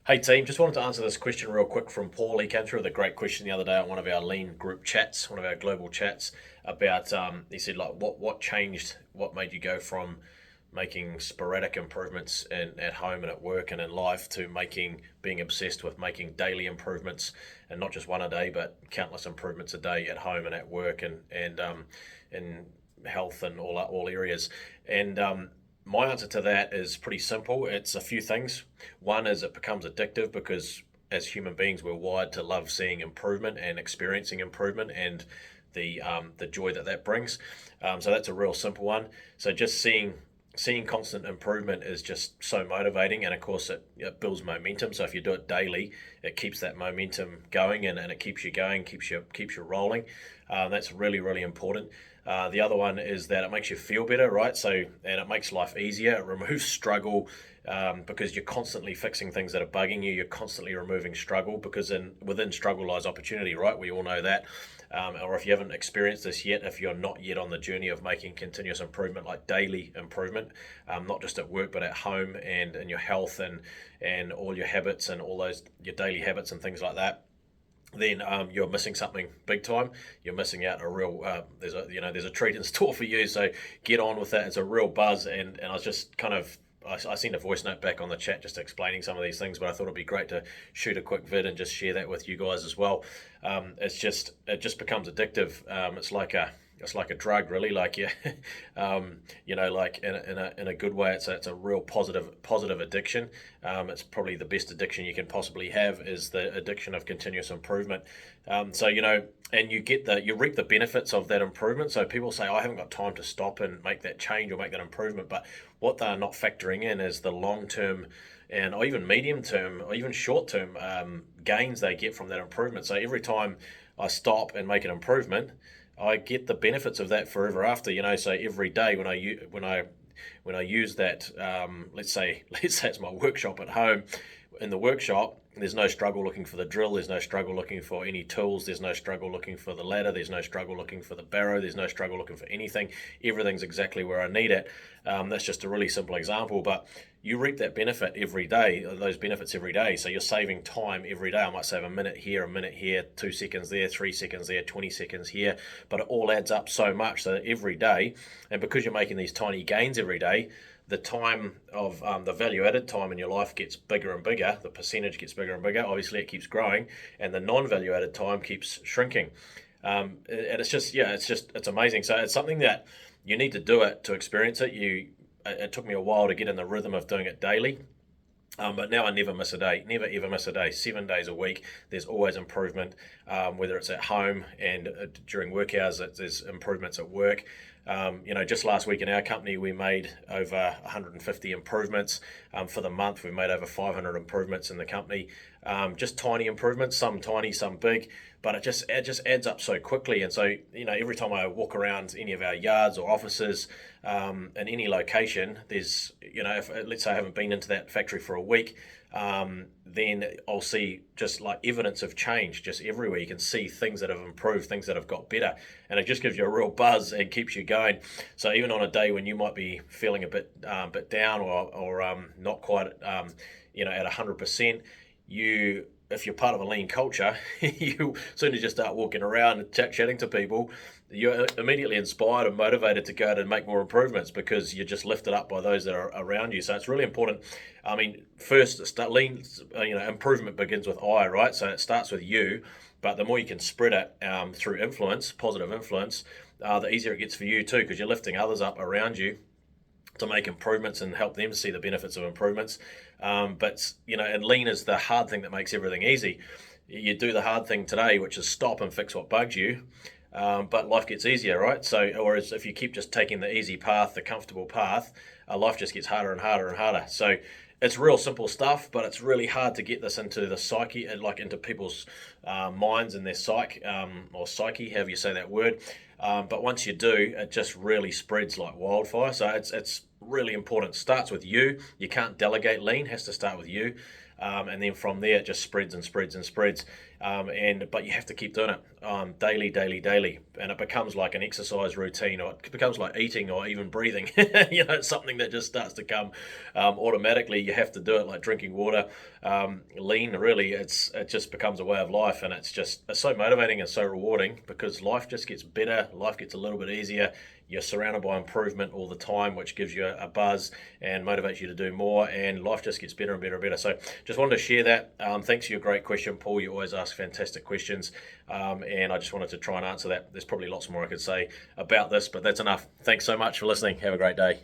Hey team, just wanted to answer this question real quick from Paul. He came through with a great question the other day on one of our lean group chats, one of our global chats about. He said like, what changed? What made you go from making sporadic improvements at home and at work and in life to being obsessed with making daily improvements, and not just one a day, but countless improvements a day at home and at work and in health and all areas. And my answer to that is pretty simple. It's a few things. One is it becomes addictive because as human beings, we're wired to love seeing improvement and experiencing improvement and the joy that brings. So that's a real simple one. So just seeing constant improvement is just so motivating, and of course it builds momentum. So if you do it daily, it keeps that momentum going, and it keeps you going, keeps you rolling. That's really important. The other one is that it makes you feel better, right? So, and it makes life easier. It removes struggle, because you're constantly fixing things that are bugging you. You're constantly removing struggle because within struggle lies opportunity, right? We all know that. Or if you haven't experienced this yet, if you're not yet on the journey of making continuous improvement, like daily improvement, not just at work but at home and in your health and all your habits and all those your daily habits and things like that, then you're missing something big time. You're missing out a real there's a treat in store for you. So get on with that. It's a real buzz, and I was just kind of. I sent a voice note back on the chat just explaining some of these things, but I thought it'd be great to shoot a quick vid and just share that with you guys as well. It just becomes addictive. It's like a drug, really. Like yeah, like in a good way. It's a real positive addiction. It's probably the best addiction you can possibly have is the addiction of continuous improvement. So and you reap the benefits of that improvement. So people say, I haven't got time to stop and make that change or make that improvement, but what they're not factoring in is the long term and or even medium term or even short term gains they get from that improvement. So every time I stop and make an improvement, I get the benefits of that forever after. So every day when I use that, let's say it's my workshop at home. In the workshop, there's no struggle looking for the drill. There's no struggle looking for any tools. There's no struggle looking for the ladder. There's no struggle looking for the barrow. There's no struggle looking for anything. Everything's exactly where I need it. That's just a really simple example, but you reap that benefit every day, those benefits every day. So you're saving time every day. I might save a minute here, 2 seconds there, 3 seconds there, 20 seconds here, but it all adds up so much so that every day, and because you're making these tiny gains every day, the time of the value added time in your life gets bigger and bigger. The percentage gets bigger and bigger. Obviously, it keeps growing, and the non value added time keeps shrinking. And it's amazing. So it's something that you need to do it to experience it. It took me a while to get in the rhythm of doing it daily. But now I never miss a day, never ever miss a day. 7 days a week, there's always improvement, whether it's at home and during work hours, there's improvements at work. Just last week in our company, we made over 150 improvements. For the month, we made over 500 improvements in the company. Just tiny improvements, some tiny, some big, but it just adds up so quickly. And so every time I walk around any of our yards or offices, in any location, there's if let's say I haven't been into that factory for a week, then I'll see just like evidence of change just everywhere. You can see things that have improved, things that have got better, and it just gives you a real buzz and keeps you going. So even on a day when you might be feeling a bit down or not quite at 100%, if you're part of a lean culture, you soon as you start walking around and chatting to people, you're immediately inspired and motivated to go out and make more improvements because you're just lifted up by those that are around you. So it's really important. I mean, first, lean, improvement begins with I, right? So it starts with you, but the more you can spread it through influence, positive influence, the easier it gets for you too, because you're lifting others up around you to make improvements and help them see the benefits of improvements. And lean is the hard thing that makes everything easy. You do the hard thing today, which is stop and fix what bugs you. But life gets easier, right? So, whereas if you keep just taking the easy path, the comfortable path, life just gets harder and harder and harder. So, it's real simple stuff, but it's really hard to get this into the psyche, like into people's minds and their psyche, however you say that word. But once you do, it just really spreads like wildfire. So it's really important. It starts with you. You can't delegate lean; it has to start with you. and then from there it just spreads and spreads and spreads. But you have to keep doing it daily, daily, daily, and it becomes like an exercise routine, or it becomes like eating or even breathing. It's something that just starts to come automatically. You have to do it like drinking water. Lean, really, it just becomes a way of life, and it's so motivating and so rewarding because life just gets better. Life gets a little bit easier. You're surrounded by improvement all the time, which gives you a buzz and motivates you to do more, and life just gets better and better and better. So just wanted to share that. Thanks for your great question, Paul. You always ask fantastic questions, and I just wanted to try and answer that. There's probably lots more I could say about this, but that's enough. Thanks so much for listening. Have a great day.